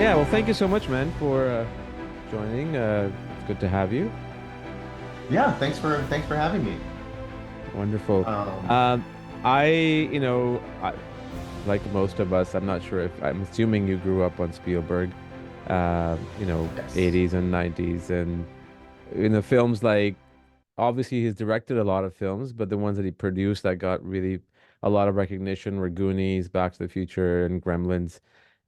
Yeah, well, thank you so much, man, for joining. It's good to have you. Yeah, thanks for having me. Wonderful. Um, Um, like most of us, I'm not sure if I'm assuming you grew up on Spielberg, yes. 80s and 90s, and films like obviously he's directed a lot of films, but the ones that he produced that got really a lot of recognition were Goonies, Back to the Future, and Gremlins.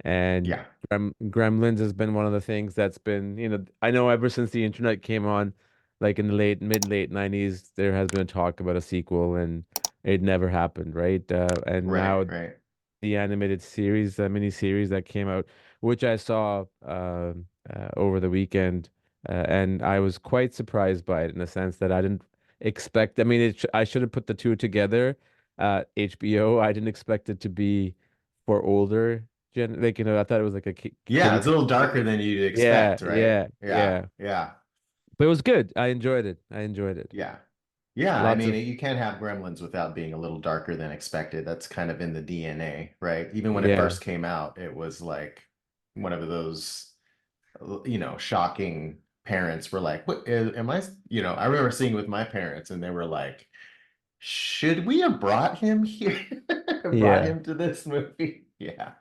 And Yeah. Gremlins has been one of the things that's been, I know ever since the internet came on, like in the late 90s, there has been a talk about a sequel, and it never happened, right? And Right, now right. the animated series, the mini series that came out, which I saw over the weekend, and I was quite surprised by it in the sense that I didn't expect. I mean, I should have put the two together. HBO, I didn't expect it to be for older like I thought it was like a Yeah, kiddie. it's a little darker than you'd Yeah, expect, right? yeah, Yeah, yeah. yeah, But it was good. I enjoyed it. I enjoyed it. yeah. Yeah, I Lots mean, of you can't have Gremlins without being a little darker than expected. That's kind of in the DNA, right? Even when it yeah. first came out, it was like one of those, shocking parents were like, "What am I?" I remember seeing it with my parents, and they were like, "Should we have brought him here? Brought Yeah. him to this movie?" Yeah.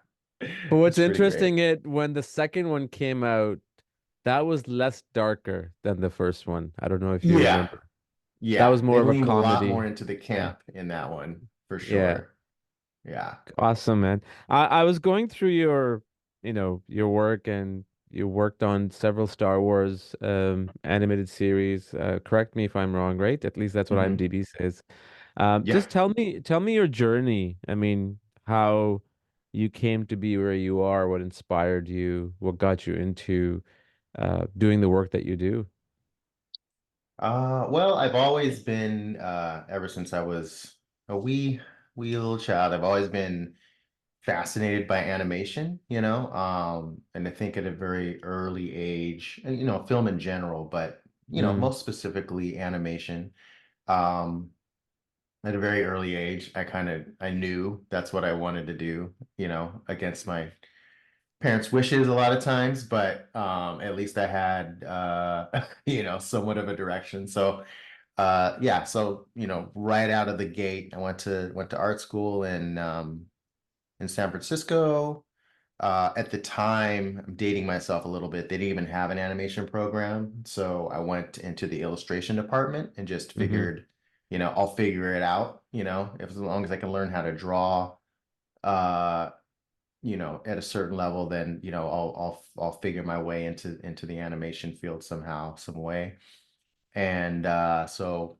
But what's It's pretty great. interesting, it when the second one came out, that was less darker than the first one. I don't know if you Yeah. remember. That Yeah. was more They of a leaned a lot more comedy. into the Yeah. camp in that one for Yeah. sure. Yeah. Awesome, man. I was going through your work, and you worked on several Star Wars animated series. Correct me if I'm wrong, right? At least that's what Hmm. IMDb says. Yeah. Just tell me your journey. I mean, how you came to be where you are, what inspired you, what got you into doing the work that you do. Well, I've always been, ever since I was a wee little child, I've always been fascinated by animation, and I think at a very early age, and film in general, but Mm, most specifically animation. Um, at a very early age, I knew that's what I wanted to do, against my parents' wishes a lot of times, but at least I had somewhat of a direction. So yeah, so right out of the gate, I went to art school in San Francisco. At the time, I'm dating myself a little bit. They didn't even have an animation program. So I went into the illustration department and just hmm. figured, I'll figure it out, if as long as I can learn how to draw, uh, at a certain level, then, I'll figure my way into the animation field somehow, some way. And so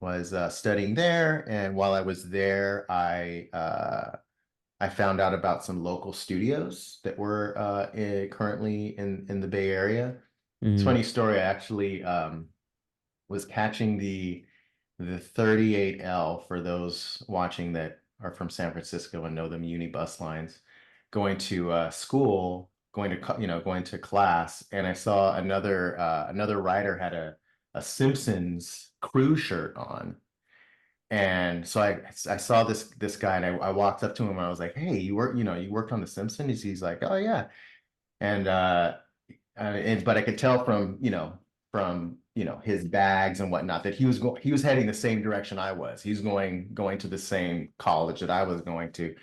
was studying there, and while I was there, I found out about some local studios that were currently in the Bay Area. It's a Hmm. funny story. I actually was catching the 38L for those watching that are from San Francisco and know the Muni bus lines, going to school, going to class, and I saw another writer had a Simpsons crew shirt on. And so I saw this guy, and I walked up to him and I was like, "Hey, you worked on The Simpsons?" He's like, "Oh yeah." And but I could tell from his bags and whatnot that he was heading the same direction I was. He's going to the same college that I was going to.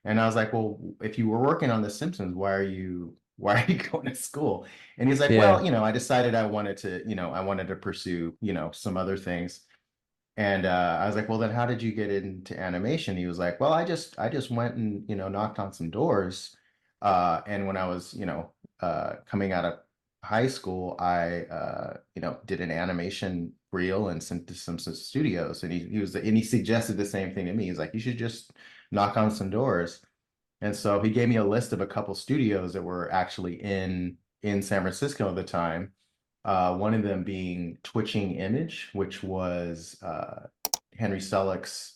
And I was like, "Well, if you were working on The Simpsons, why are you going to school?" And he's like, Yeah. "Well, I decided I wanted to pursue, some other things." And I was like, "Well, then how did you get into animation?" He was like, "Well, I just went and knocked on some doors. And when I was coming out of high school, I did an animation reel and sent to some studios." And he suggested the same thing to me. He's like, "You should just knock on some doors." And so he gave me a list of a couple studios that were actually in San Francisco at the time. One of them being Twitching Image, which was Henry Selick's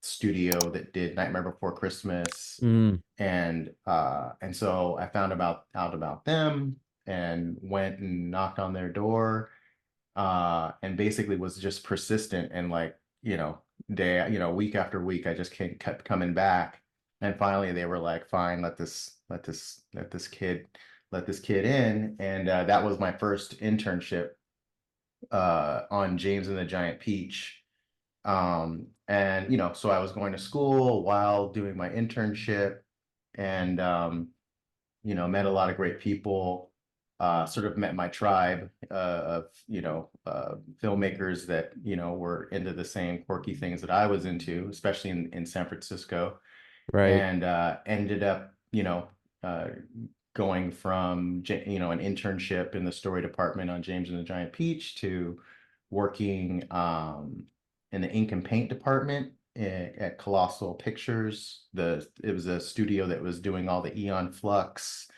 studio that did Nightmare Before Christmas, Mm. and so I found out about them and went and knocked on their door, and basically was just persistent, and like week after week, I just kept coming back. And finally they were like, fine, let this kid in. And that was my first internship on James and the Giant Peach. And so I was going to school while doing my internship, and met a lot of great people, sort of met my tribe of, filmmakers that, were into the same quirky things that I was into, especially in San Francisco, Right. and ended up, uh, going from, an internship in the story department on James and the Giant Peach to working in the ink and paint department at Colossal Pictures. It was a studio that was doing all the Eon Flux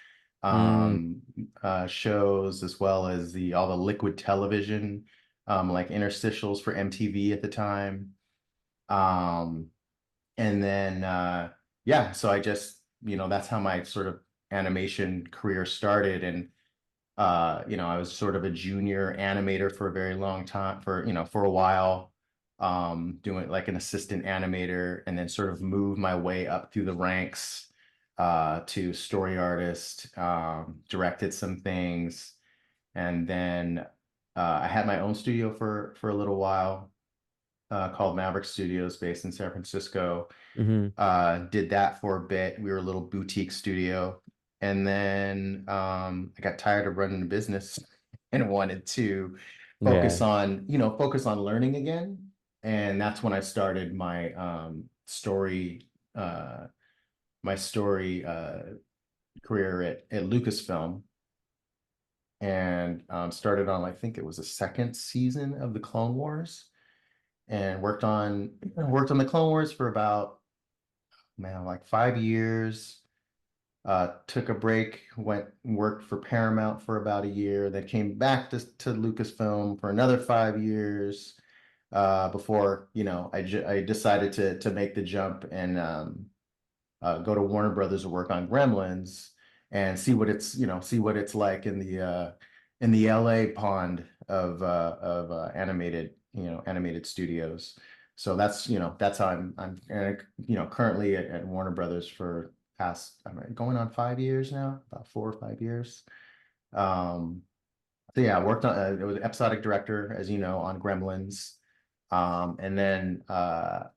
Mm, um, shows, as well as the all the liquid television, like interstitials for MTV at the time. Um, and then yeah, so I just, that's how my sort of animation career started. And I was sort of a junior animator for a very long time, for a while, doing like an assistant animator, and then sort of moved my way up through the ranks to story artist, directed some things, and then I had my own studio for a little while, called Maverick Studios, based in San Francisco. hmm. Did that for a bit. We were a little boutique studio. And then I got tired of running a business and wanted to Yeah. focus on learning again. And that's when I started uh, my story career at Lucasfilm, and started on, I think it was the second season of the Clone Wars, and worked on the Clone Wars for about, man, like 5 years. Took a break, went and worked for Paramount for about a year, then came back to Lucasfilm for another 5 years, before, I decided to make the jump and go to Warner Brothers to work on Gremlins, and see what it's like in the LA pond of animated studios. So that's how I'm currently at Warner Brothers for past, I'm going on 5 years now, about 4 or 5 years. Um, so yeah, I worked on, it was episodic director, as you know, on Gremlins. And then got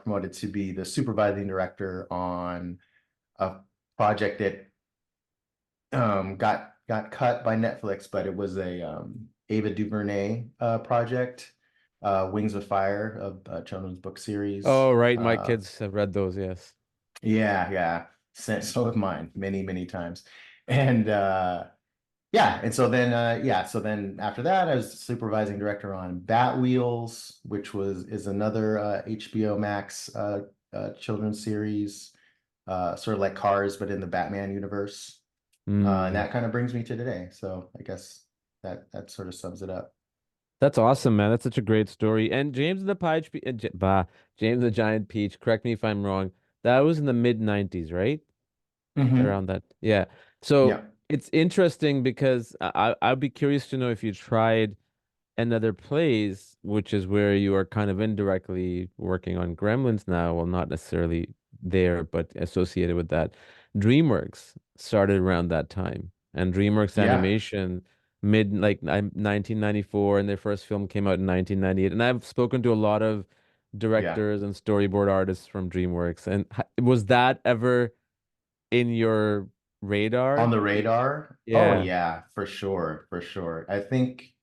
promoted to be the supervising director on a project that got cut by Netflix, but it was a Ava DuVernay project, Wings of Fire, of children's book series. Oh, right. My kids have read those, yes. Yeah, yeah. So have mine, many, many times. And yeah, and so then after that, I was supervising director on Batwheels, which is another HBO Max children's series, sort of like Cars, but in the Batman universe. And Mm. that kind of brings me to today. So I guess that sort of sums it up. That's awesome, man. That's such a great story. And James and the James the Giant Peach, correct me if I'm wrong. That was in the mid 90s, right? Hmm. Around that. Yeah. So Yeah, it's interesting because I'd be curious to know if you tried and other plays, which is where you are kind of indirectly working on Gremlins now. Well, not necessarily there, but associated with that. DreamWorks started around that time, and DreamWorks yeah, Animation mid 1994, and their first film came out in 1998. And I've spoken to a lot of yeah. directors and storyboard artists from DreamWorks. And was that ever in your On radar? the radar. Oh Yeah, yeah, for sure, for sure. I think,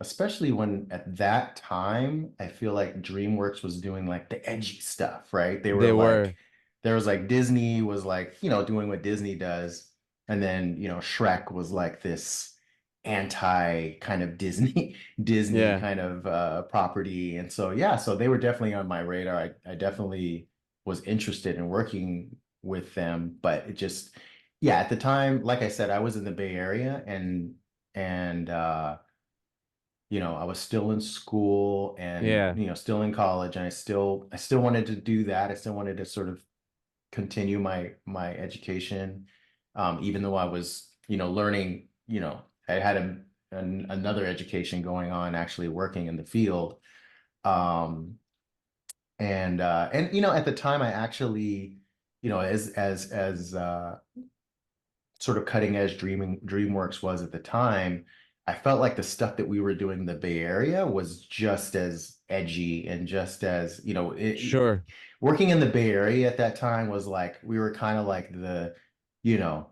especially when at that time, I feel like DreamWorks was doing like the edgy stuff, right? they were. There was like Disney was like, doing what Disney does. And then, Shrek was like this anti kind of Disney Yeah. kind of property. And so, yeah, so they were definitely on my radar. I definitely was interested in working with them, but it just, yeah, at the time, like I said, I was in the Bay Area, and I was still in school, and Yeah. still in college, and I still wanted to do that. I still wanted to sort of continue my education, even though I was, learning, I had another education going on, actually working in the field. Um, And at the time I actually, as sort of cutting edge DreamWorks was at the time, I felt like the stuff that we were doing in the Bay Area was just as edgy and just as, Sure. working in the Bay Area at that time was like we were kind of like you know,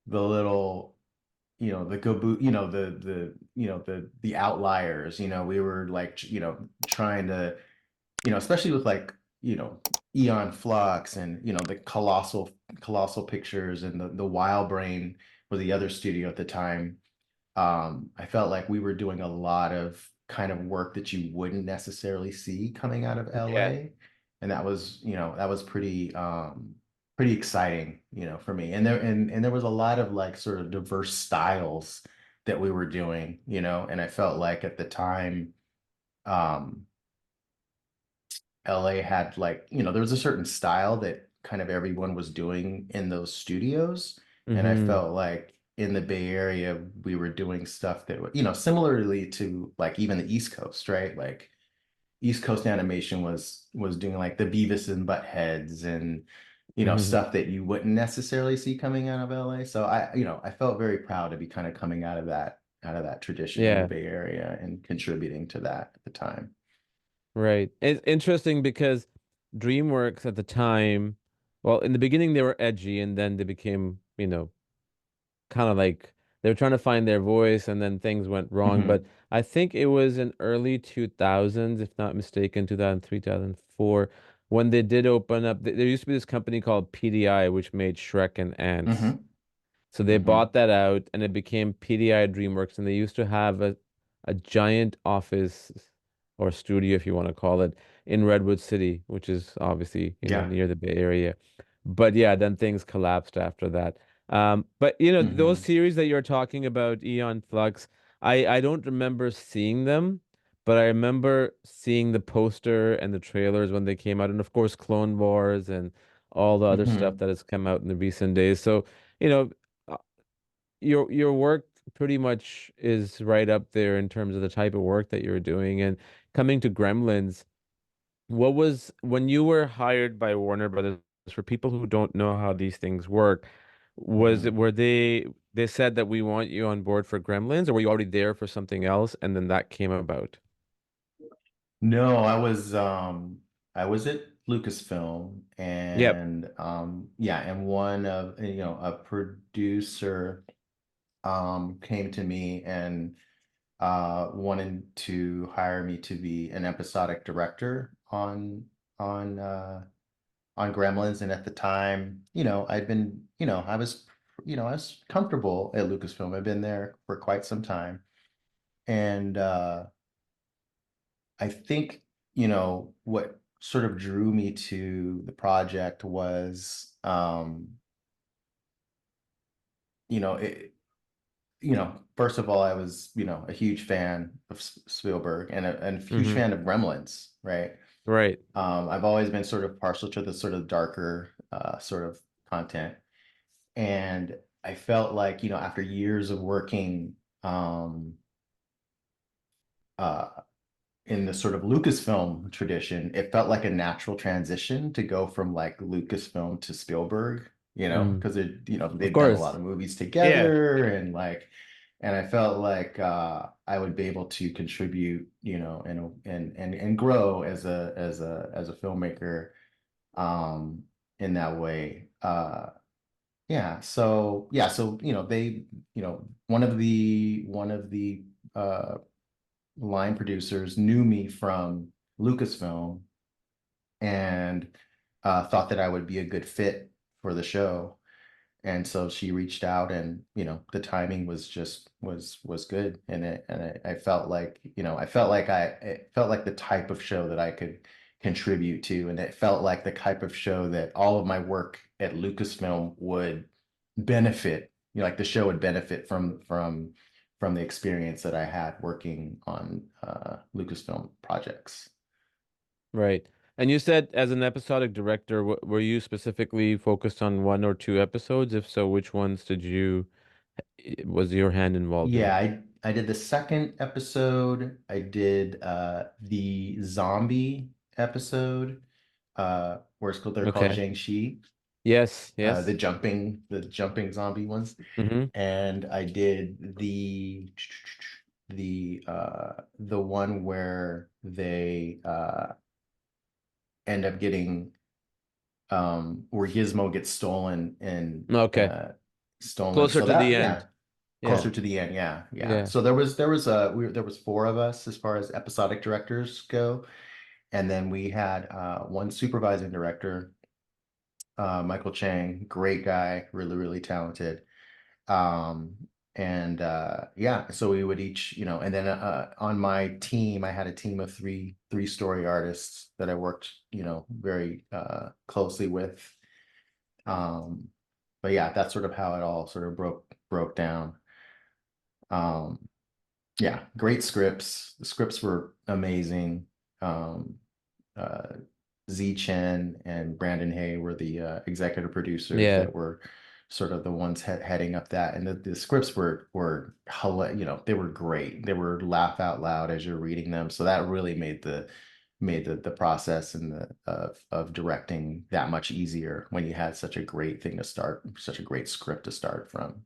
the little, the go boot, the outliers, we were like, trying to, especially with like, Eon Flux and, the colossal pictures and the Wild Brain was the other studio at the time. I felt like we were doing a lot of kind of work that you wouldn't necessarily see coming out of Yeah. LA. And that was pretty exciting, for me. And there was a lot of like sort of diverse styles that we were doing, and I felt like at the time, um, LA had like, there was a certain style that kind of everyone was doing in those studios. And I Hmm. felt like in the Bay Area, we were doing stuff that, similarly to like even the East Coast, right? Like East Coast animation was doing like the Beavis and Buttheads and, Hmm. stuff that you wouldn't necessarily see coming out of LA. So I felt very proud to be kind of coming out of that tradition in the Yeah. Bay Area and contributing to that at the time. Right. It's interesting because DreamWorks at the time, well, in the beginning they were edgy and then they became, kind of like they were trying to find their voice and then things went wrong. But Hmm. I think it was in early 2000s, if not mistaken, 2003, 2004, when they did open up. There used to be this company called PDI, which made Shrek and Ants. Hmm. So they Hmm. bought that out and it became PDI DreamWorks, and they used to have a giant office or studio, if you want to call it, in Redwood City, which is obviously, Yeah. near the Bay Area. But yeah, then things collapsed after that. But those Hmm. series that you're talking about, Eon Flux, I don't remember seeing them, but I remember seeing the poster and the trailers when they came out, and of course Clone Wars and all the other stuff Hmm. that has come out in the recent days. So, you know, uh, your work pretty much is right up there in terms of the type of work that you're doing. And coming to Gremlins, what was when you were hired by Warner Brothers, for people who don't know how these things work, was it Hmm. were they said that we want you on board for Gremlins, or were you already there for something else and then that came about? No, I was at Lucasfilm Yep. and yeah, and one of a producer came to me and wanted to hire me to be an episodic director on on Gremlins. And at the time, I'd been, I was comfortable at Lucasfilm. I've been there for quite some time. And I think, what sort of drew me to the project was, it, first of all, I was, a huge fan of Spielberg and a huge Hmm. fan of Gremlins, right? Right. I've always been sort of partial to the sort of darker sort of content. And I felt like, after years of working um, uh, in the sort of Lucasfilm tradition, it felt like a natural transition to go from like Lucasfilm to Spielberg, Mm. because Of they've done a lot course. of movies Yeah. together and like, and I felt like I would be able to contribute, and grow as a filmmaker um, in that way. So one of the uh, line producers knew me from Lucasfilm and thought that I would be a good fit for the show. And so she reached out and, the timing was just was good. And I felt like, it felt like the type of show that I could contribute to. And it felt like the type of show that all of my work at Lucasfilm would benefit, like the show would benefit from the experience that I had working on Lucasfilm projects. Right. And you said as an episodic director, were you specifically focused on one or two episodes? If so, which ones was your hand involved Yeah, in? I did the second episode. I did the zombie episode, where it's called, they're called Okay. Jiangxi, Yes, yes. the jumping zombie ones. Mm-hmm. And I did the one where they end up getting where Gizmo gets stolen and Okay. stolen. Closer So to the that, end. yeah, Yeah. closer to the end. Yeah, yeah. Yeah. So there was four of us as far as episodic directors go, and then we had one supervising director, Michael Chang, great guy, really, really talented. Um, and yeah, so we would each, and then on my team, I had a team of three story artists that I worked, very closely with. Um, but yeah, that's sort of how it all sort of broke down. Um, yeah, great scripts. The scripts were amazing. Um, uh, Z Chen and Brandon Hay were the executive producers Yeah. that were sort of the ones heading up that, and the scripts they were great. They were laugh out loud as you're reading them, so that really made the process and the of directing that much easier when you had such a great thing to start, such a great script to start from.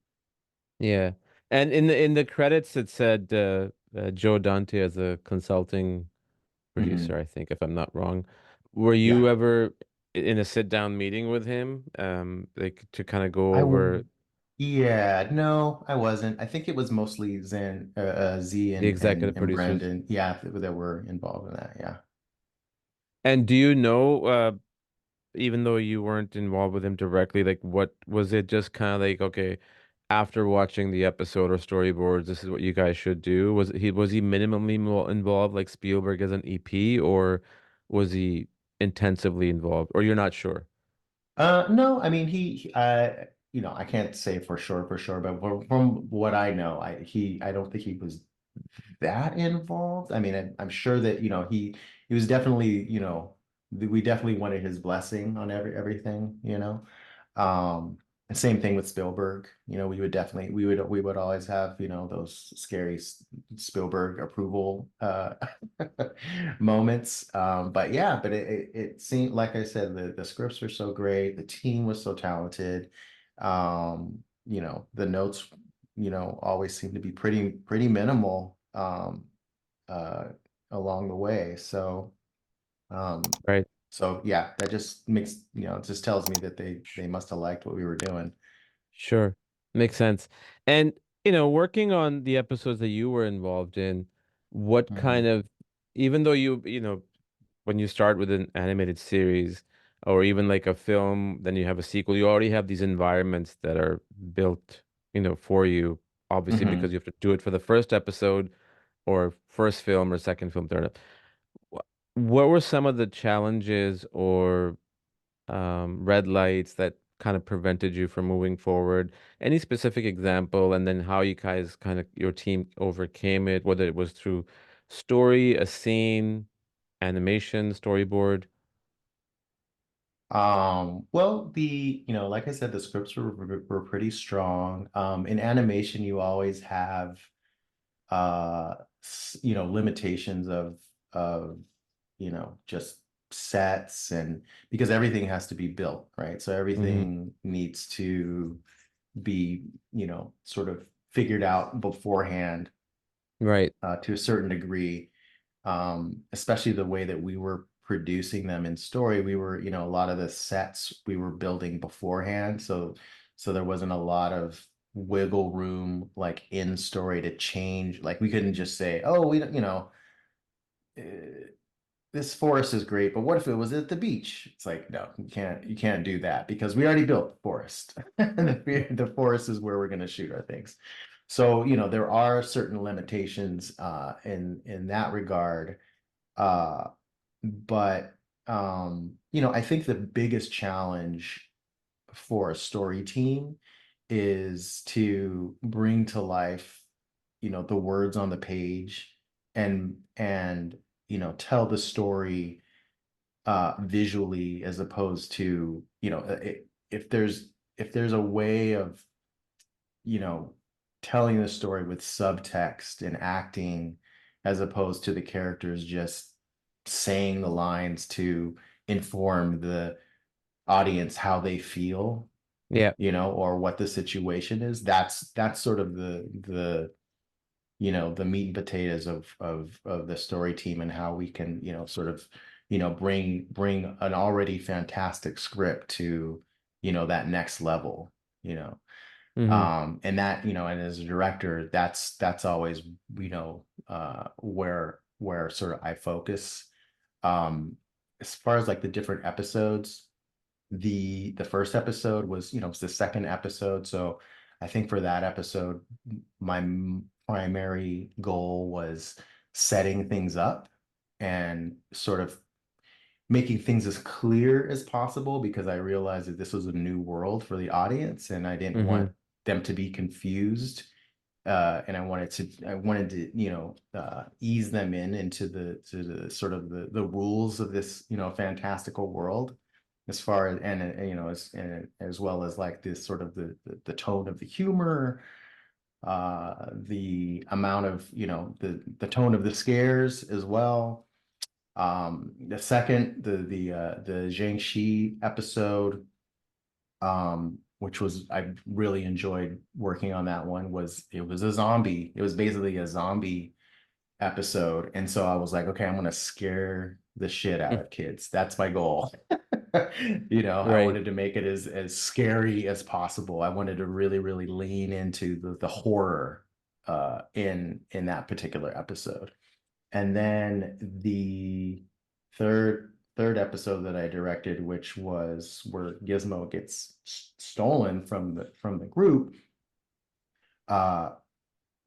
Yeah. And in the credits it said Joe Dante as a consulting producer, Mhm. I think, if I'm not wrong. Were Yeah. you ever in a sit down meeting with him, like to kind of go I over Yeah, no, I wasn't. I think it was mostly Z the and executive producers? Brandon, yeah, that were involved in that. Yeah. And do you know, even though you weren't involved with him directly, like what was it just kind of like, okay, after watching the episode or storyboards, this is what you guys should do? Was he minimally involved like Spielberg as an EP, or was he intensively involved? Or you're not sure? No, I mean I can't say for sure, but from what I know, I don't think he was that involved. I mean, I'm sure that, he was definitely, we definitely wanted his blessing on everything, and same thing with Spielberg. We would always have, those scary Spielberg approval moments. But yeah, but it seemed, like I said, the scripts were so great, the team was so talented. The notes, always seem to be pretty minimal uh along the way. Um Right. so yeah, that just makes, it just tells me that they must have liked what we were doing. Sure. Makes sense. And, working on the episodes that you were involved in, what kind Mhm. of, even though when you start with an animated series or even like a film, then you have a sequel, you already have these environments that are built, for you, obviously, because Mhm. you have to do it for the first episode or first film or second film, third. What were some of the challenges or red lights that kind of prevented you from moving forward? Any specific example, and then how you guys kind of your team overcame it, whether it was through story, a scene, animation, storyboard. Well, like I said, the scripts were pretty strong. In animation, you always have limitations of just sets, and because everything has to be built, right? So Hmm. everything needs to be, sort of figured out beforehand, Right. to a certain degree. Especially the way that we were producing them in story, we were, a lot of the sets we were building beforehand, so there wasn't a lot of wiggle room like in story to change. Like we couldn't just say, oh, we don't, uh, this forest is great, but what if it was at the beach? It's like, no, you can't do that because we already built the forest. The forest is where we're going to shoot our things. So, there are certain limitations in that regard. Uh, but I think the biggest challenge for a story team is to bring to life, the words on the page, and tell the story visually, as opposed to, if there's a way of, you know telling the story with subtext and acting, as opposed to the characters just saying the lines to inform the audience how they feel, Yeah. or what the situation is. That's sort of the meat and potatoes of the story team, and how we can, sort of, bring an already fantastic script to, that next level, you know. Hmm. And that, and as a director, that's always, where sort of I focus. As far as like the different episodes, the first episode was, was the second episode. So I think for that episode, my primary goal was setting things up and sort of making things as clear as possible, because I realized that this was a new world for the audience and I didn't Hmm. want them to be confused. And I wanted to, ease them into the sort of the rules of this, fantastical world, as far as, as well as like this sort of the tone of the humor, the amount of, the tone of the scares as well. The second, the Zhang Shi episode, which was, I really enjoyed working on that one, it was a zombie. It was basically a zombie episode. And so I was like, okay, I'm gonna scare the shit out of kids. That's my goal. I Right. wanted to make it as scary as possible. I wanted to really, really lean into the horror in that particular episode. And then the third episode that I directed, which was where Gizmo gets stolen from the group, uh,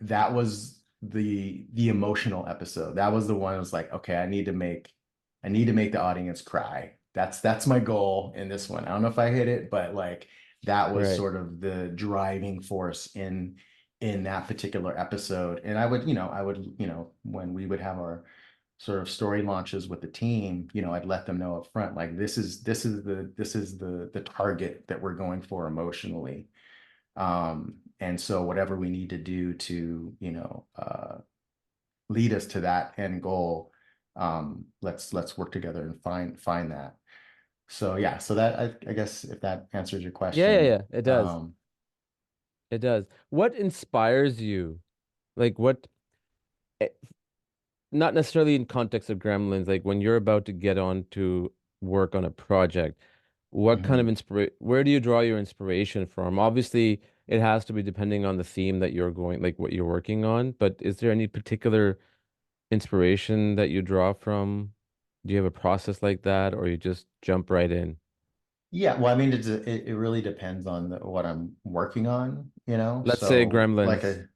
that was the emotional episode. That was the one I was like, okay, I need to make the audience cry. That's my goal in this one. I don't know if I hit it, but like that was Right. sort of the driving force in that particular episode. And I would, when we would have our sort of story launches with the team, I'd let them know up front, like this is the target that we're going for emotionally. And so whatever we need to do to, lead us to that end goal, let's work together and find that. So yeah, so that I guess if that answers your Yeah, yeah, question. yeah. It does. It does. What inspires you? Like what, eh, not necessarily in context of Gremlins, like when you're about to get on to work on a project, what kind of Mhm. where do you draw your inspiration from? Obviously, it has to be depending on the theme that you're going, like what you're working on, but is there any particular inspiration that you draw from? Do you have a process like that, or you just jump right in? Yeah, well, I mean, it really depends on what I'm working on, Let's say so like Gremlins. a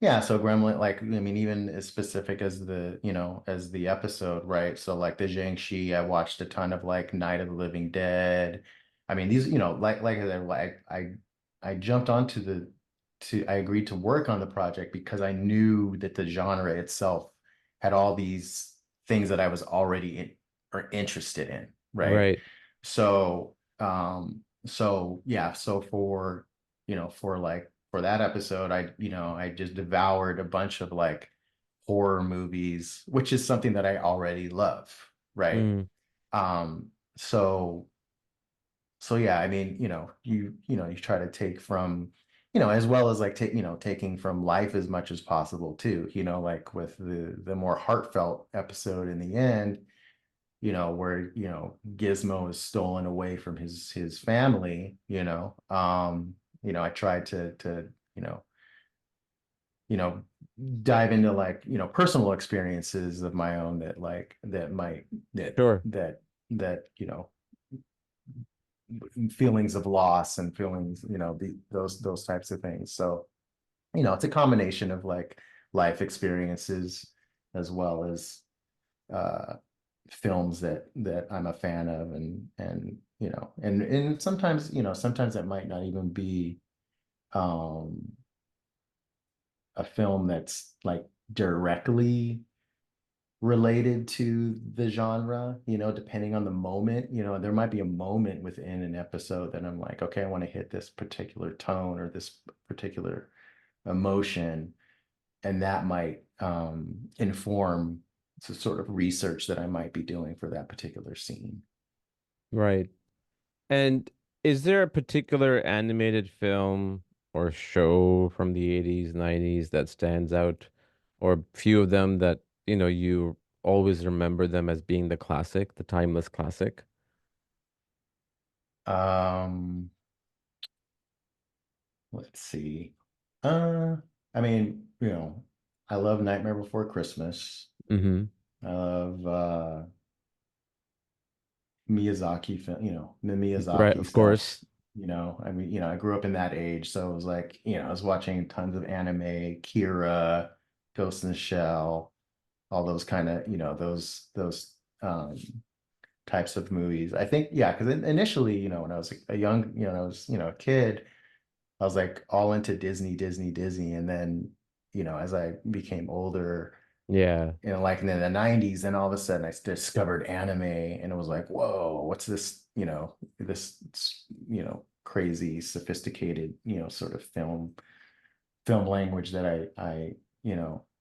Yeah, so Gremlin, like, I mean, even as specific as as the episode, right? So like the Jiangxi, I watched a ton of like Night of the Living Dead. I mean, these, like I said, like I jumped onto I agreed to work on the project because I knew that the genre itself had all these things that I was already or interested in, right? Right. So yeah, so for that episode, I just devoured a bunch of like horror movies, which is something that I already love, right? Mm, Um, so so yeah, I mean, you try to take from, as well as like taking from life as much as possible too, like with the more heartfelt episode in the end, where, Gizmo is stolen away from his family, I tried to, you know, dive into like, personal experiences of my own that like that might sure. that feelings of loss and feelings, those types of things. So, it's a combination of like life experiences as well as uh films that I'm a fan of, and sometimes that might not even be um a film that's like directly related to the genre, depending on the moment. There might be a moment within an episode that I'm like, okay, I want to hit this particular tone or this particular emotion, and that might inform sort of research that I might be doing for that particular scene. Right. And is there a particular animated film or show from the 80s, 90s that stands out, or few of them that, you always remember them as being the classic, the timeless classic? Um, let's see. Uh, I mean, I love Nightmare Before Christmas. Mm-hmm. I love Miyazaki film, the Right, Miyazaki of course. stuff. I mean, I grew up in that age, so it was like, I was watching tons of anime, Kira, Ghost in the Shell, all those kind of, those types of movies. I think, yeah, because initially, when I was a young, when I was, a kid, I was like all into Disney, Disney, Disney, and then, as I became older, Yeah. like in the 90s, and all of a sudden I discovered anime and it was like, whoa, what's this, this, crazy, sophisticated, sort of film language that I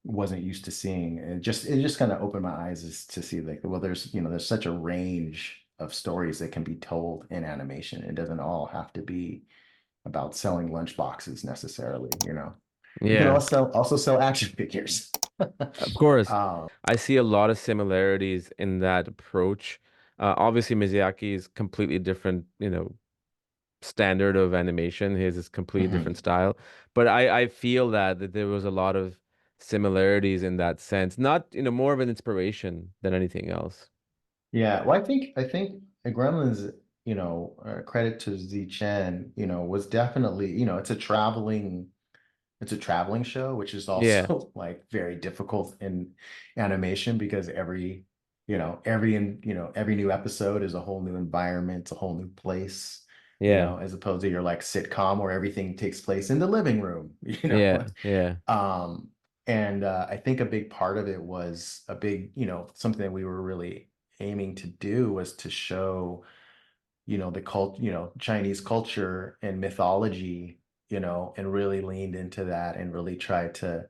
wasn't used to seeing. And it just kind of opened my eyes as to see like, well, there's such a range of stories that can be told in animation. It doesn't all have to be about selling lunch boxes necessarily. You can Yeah. also sell action figures. Of course, Um, I see a lot of similarities in that approach. Obviously, Miyazaki is completely different, standard of animation. His is completely different mhm. style. But I feel that there was a lot of similarities in that sense. Not, more of an inspiration than anything else. Yeah, well, I think the Gremlins, credit to Z Chen, was definitely, it's a traveling show, which is Yeah, also like very difficult in animation because every new episode is a whole new environment, it's a whole new place, yeah, as opposed to your like sitcom where everything takes place in the living room, yeah, yeah. Um, and I think a big part of it was a big, something that we were really aiming to do was to show, Chinese culture and mythology, and really leaned into that and really tried to,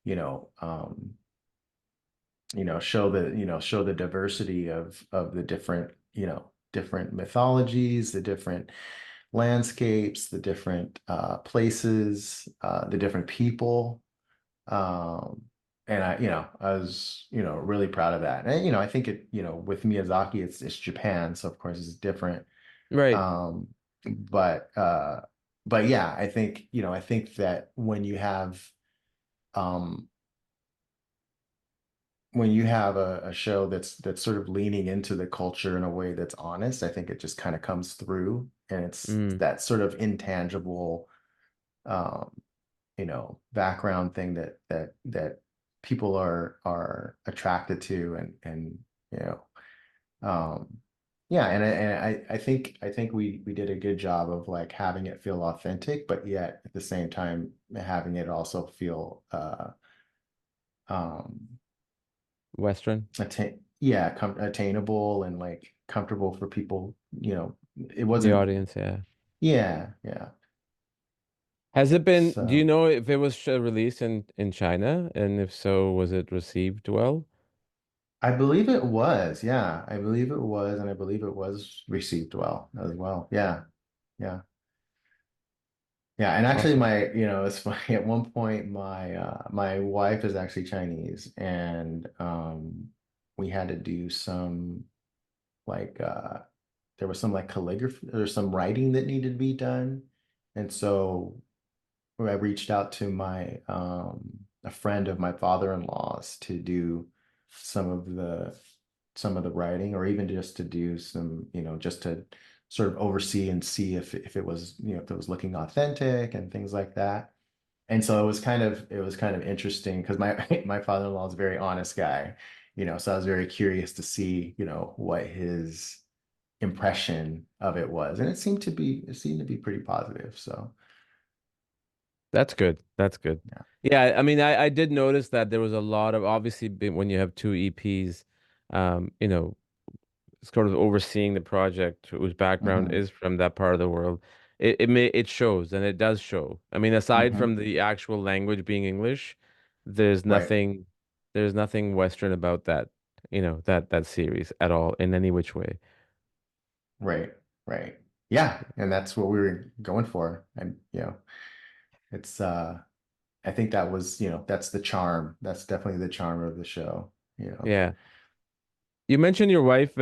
you know, um, show the diversity of the different mythologies, the different landscapes, the different places, the different people. And I was, really proud of that. And, I think with Miyazaki, it's Japan, so of course it's different. Right. Um, but yeah, I think that um when you have a show that's sort of leaning into the culture in a way that's honest, I think it just kind of comes through and it's Mm. that sort of intangible um background thing that people are attracted to and you know um yeah and I think we did a good job of like having it feel authentic but yet at the same time having it also feel um attainable and like comfortable for people it The wasn't audience, yeah. yeah Has it been, do you so know if it was released in China? And if so, was it received well? I believe it was. Yeah, I believe it was, and I believe it was received well as well. Yeah, yeah, yeah. And actually, Awesome. it's funny. At one point, my wife is actually Chinese, and we had to do some like there was some like calligraphy or some writing that needed to be done, and so I reached out to my a friend of my father-in-law's to do some of the some of the writing or even just to do some, just to sort of oversee and see if it was, if it was looking authentic and things like that. And so it was kind of interesting because my my father-in-law is a very honest guy, so I was very curious to see, what his impression of it was. And it seemed to be pretty positive. So That's good. That's good. yeah. Yeah, I mean, I did notice that there was a lot of obviously when you have two EPs, you know, sort of overseeing the project whose background Hmm. is from that part of the world. It shows and it does show. I mean, aside Hmm. from the actual language being English, there's Right. nothing. There's nothing Western about that, that series at all in any which way. Right, right. Yeah, and that's what we were going for. And it's I think that was, that's the charm. That's definitely the charm of the show. Yeah. You mentioned your wife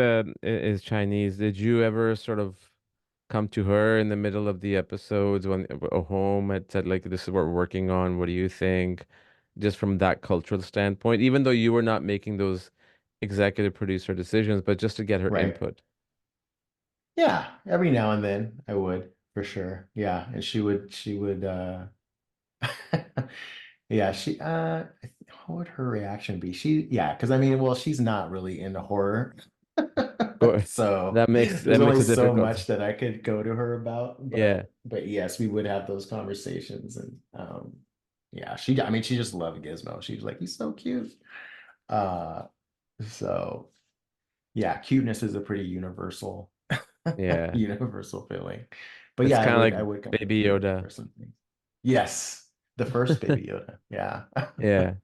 is Chinese. Did you ever sort of come to her in the middle of the episodes when home and said like, this is what we're working on. What do you think? Just from that cultural standpoint, even though you were not making those executive producer decisions, but just to get her Right. input. Yeah, every now and then I would for sure. Yeah, and she would yeah, what would her reaction be? Yeah, because I mean, well, she's not really into horror. Go- So That makes there's that makes only it so difficult. much that I could go to her about, Yeah. but yes, we would have those conversations and yeah, I mean she just loved Gizmo. She was like, he's so cute. Uh so yeah, cuteness is a pretty universal Yeah. universal feeling. But It's yeah, I kind of would like I would come Baby to her Yoda. for some things. Yes, the first Baby Yoda. Yeah. Yeah.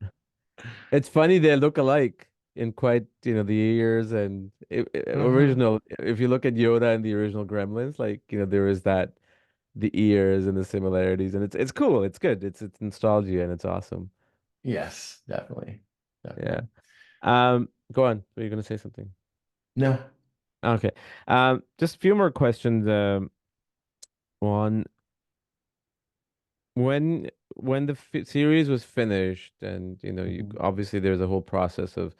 It's funny they look alike in quite, the ears and hmm original. If you look at Yoda and the original Gremlins, like, there is that the ears and the similarities, and it's cool. It's good. It's nostalgia and it's awesome. Yes, definitely. Yeah. Definitely. Go on. Were you gonna say something? No. Okay. Just a few more questions. One, when the f series was finished, and you Mhm. obviously there's a whole process of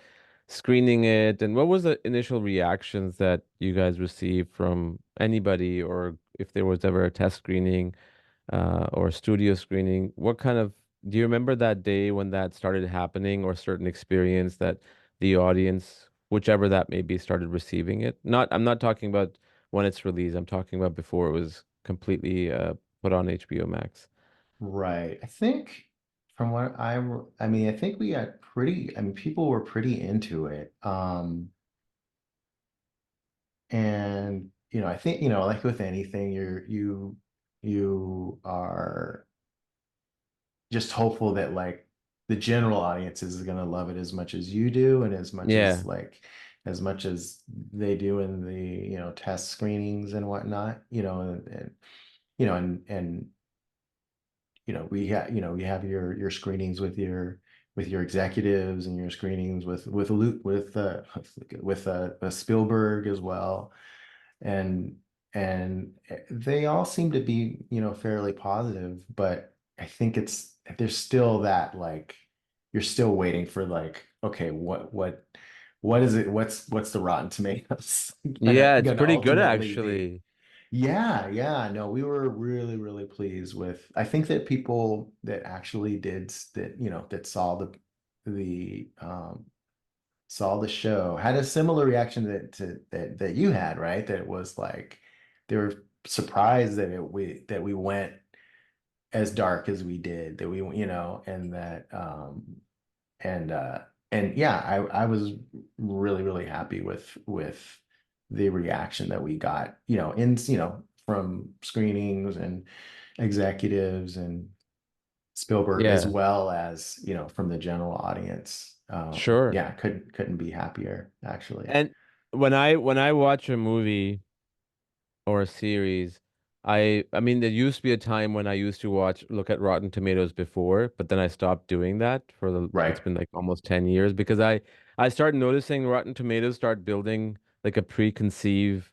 screening it, and what was the initial reactions that you guys received from anybody, or if there was ever a test screening, or studio screening? What kind of, do you remember that day when that started happening, or certain experience that the audience, whichever that may be, started receiving it? I'm not talking about when it's released. I'm talking about before it was completely put on HBO Max. Right. I think from what I mean, I think we got I mean, people were pretty into it. And I think, like with anything, you are just hopeful that like the general audience is going to love it as much as you do and Yeah, as much as they do in the test screenings and whatnot, and you know and we have your screenings with your executives and your screenings with Luke with Spielberg as well, and they all seem to be fairly positive, but I think there's still that like you're still waiting for like, okay, what is it, what's the Rotten Tomatoes yeah, it's gonna pretty good ultimately be? actually. Yeah, yeah, no, we were really, really pleased with. I think that people that actually that, that the saw the show had a similar reaction that you had, right? That it was like they were surprised that we went as dark as we did, that we, and that and yeah, I was really, really happy with the reaction that we got, from screenings and executives and Spielberg, as Yeah, well as, from the general audience. sure. Yeah, couldn't be happier, actually. And when I watch a movie or a series, I mean there used to be a time when I used to look at Rotten Tomatoes before, but then I stopped doing that it's Right. been like almost 10 years because I started noticing Rotten Tomatoes start building like a preconceived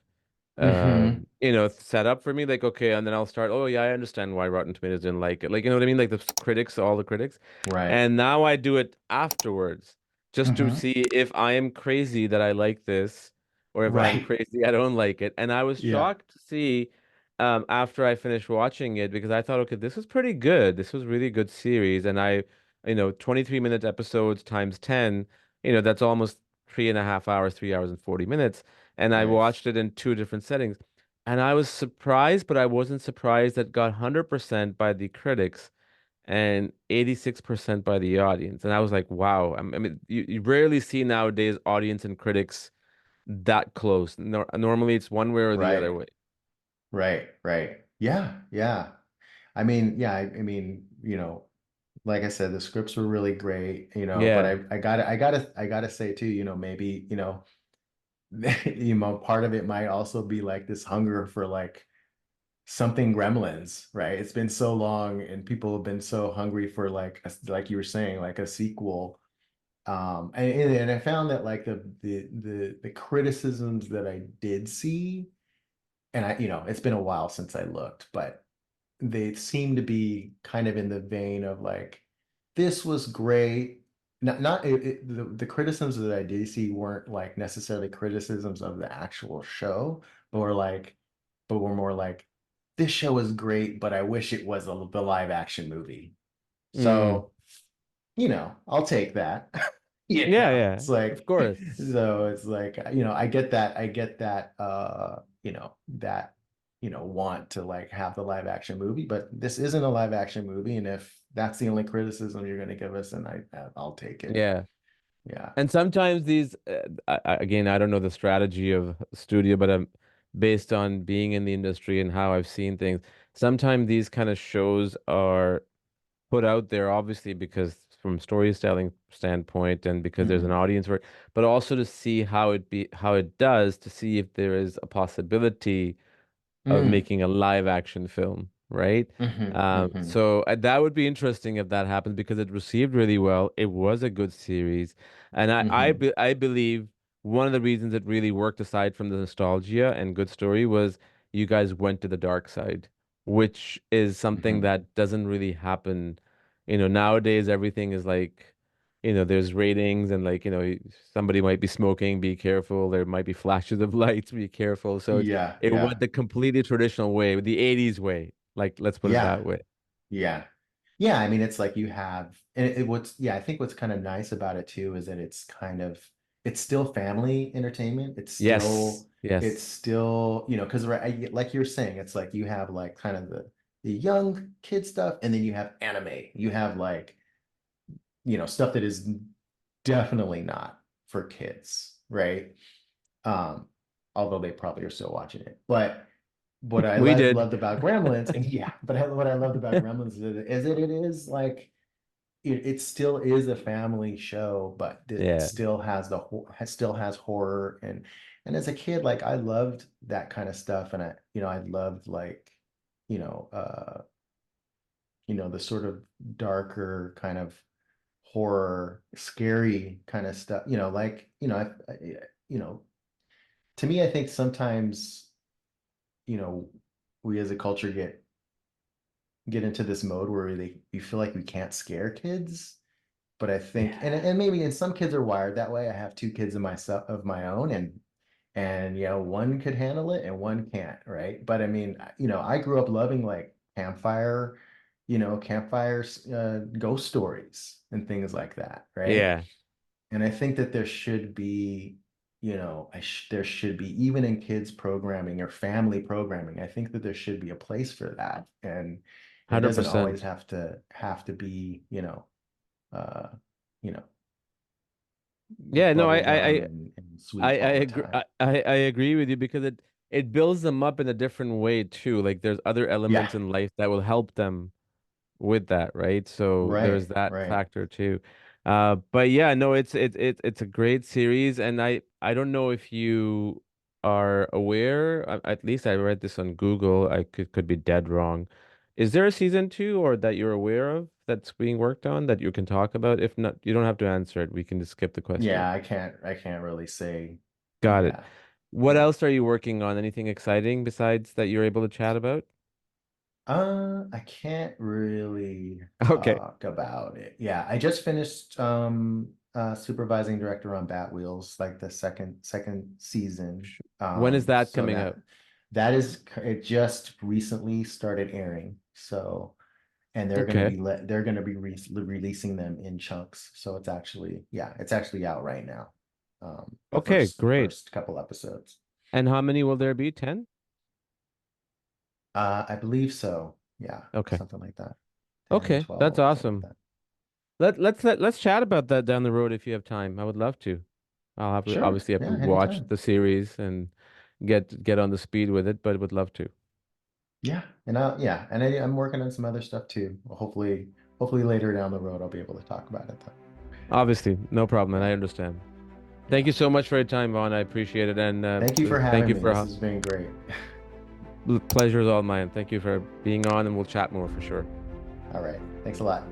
hmm set up for me. Like, okay, and then I'll start, oh yeah, I understand why Rotten Tomatoes didn't like it. Like, you know what I mean? Like critics, all the critics. Right. And now I do it afterwards just to hmm see if I am crazy that I like this or if I'm Right. crazy I don't like it. And I was Yeah. shocked to see after I finished watching it because I thought, okay, this was pretty good. This was really good series. And 23-minute episodes times 10, that's almost 3.5 hours, 3 hours and 40 minutes, and I Right. watched it in two different settings. And I was surprised, but I wasn't surprised that it got 100% by the critics and 86% by the audience. And I was like, wow. I mean, you rarely see nowadays audience and critics that close. Normally it's one way or the other Right. way. Right. Right. Yeah. Yeah. I mean, yeah, I mean, like I said, the scripts were really great, but Yeah. I gotta say too, maybe, part of it might also be like this hunger for like something Gremlins, right? It's been so long and people have been so hungry for like like you were saying, like a sequel. And I found that like the criticisms that I did see, and it's been a while since I looked, but they seem to be kind of in the vein of like, this was great. Not the criticisms that I did see weren't like necessarily criticisms of the actual show, but were more like, this show is great, but I wish it was the live action movie. Mm. So, I'll take that. Yeah, yeah. It's Of like, course. so it's like, I get that, that, want to like have the live action movie, but this isn't a live action movie. And if that's the only criticism you're going to give us, then I'll take it. Yeah. Yeah. And sometimes these, again, I don't know the strategy of studio, but based on being in the industry and how I've seen things, sometimes these kind of shows are put out there, obviously, because from storytelling standpoint and because there's an Hmm. audience for it, but also to see how it does, to see if there is a possibility of Mm. making a live action film, right? Hmm. Hmm. So that would be interesting if that happens because it received really well. It was a good series, and Hmm. I believe one of the reasons it really worked, aside from the nostalgia and good story, was you guys went to the dark side, which is something Hmm. that doesn't really happen. Nowadays everything is like, there's ratings and like, somebody might be smoking, be careful. There might be flashes of lights, be careful. So Yeah. it Yeah. went the completely traditional way, the 80s way. Like, let's put it Yeah. that way. Yeah. Yeah, I mean, it's like you have, and I think what's kind of nice about it too is that it's still family entertainment. Yes. It's Yes. still, because like you're saying, it's like you have like kind of the young kid stuff, and then you have anime. You have like, stuff that is definitely not for kids, right? Um, Although they probably are still watching it. But what I We did. loved about Gremlins, and yeah, but what I loved about Gremlins is that it is like it still is a family show, but it Yeah. still has still has horror and as a kid, like I loved that kind of stuff, and I loved like you know uh the sort of darker kind of horror, scary kind of stuff, like you know to me, I think sometimes you know we as a culture get into this mode where you feel like we can't scare kids. But I think, Yeah. and maybe, and some kids are wired that way. I have two kids of my own, and one could handle it and one can't, right? But I mean, I grew up loving like campfire ghost stories and things like that, right? Yeah. And I think that there should be, there should be, even in kids programming or family programming, I think that there should be a place for that. And it doesn't always 100%. have to be, uh, you know, Yeah, no, bubblegum and sweet I all the agree. time. I agree with you because it builds them up in a different way too. Like there's other Yeah, elements in life that will help them with that, right? So there's right, that right. factor too. But yeah, no, it's a great series, and I don't know if you are aware. At least I read this on Google. I could be dead wrong. Is there a season two or that you're aware of that's being worked on that you can talk about? If not, you don't have to answer it. We can just skip the question. Yeah, I can't really say. Got it. Yeah, What yeah. else are you working on? Anything exciting besides that you're able to chat about? I can't really Okay. talk about it. Yeah, I just finished supervising director on Batwheels, like the second season. When is that So coming out? it just recently started airing. So and Okay. they're gonna be releasing them in chunks. So it's actually out right now. The Okay, first great. first couple episodes. And how many will there be? 10? I believe so. Yeah, Okay. something like that. 10, Okay, that's 12, something like awesome. that. Let's chat about that down the road if you have time. I would love to. I'll have to Sure. obviously have to Yeah, watch anytime. the series and get on the speed with it, but would love to. Yeah. And I'm working on some other stuff too. hopefully later down the road I'll be able to talk about it though. Obviously, no problem, and Yeah, I understand. Thank yeah. you so much for your time, Vaughn. I appreciate it, and Thank you for thank having you me. for This has been great. pleasure is all mine. Thank you for being on, and we'll chat more for sure. All right. Thanks a lot.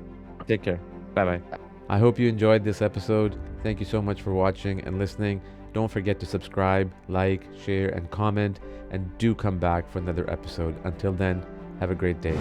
Take care. Bye bye. I hope you enjoyed this episode. Thank you so much for watching and listening. Don't forget to subscribe, like, share, and comment, and do come back for another episode. Until then, have a great day.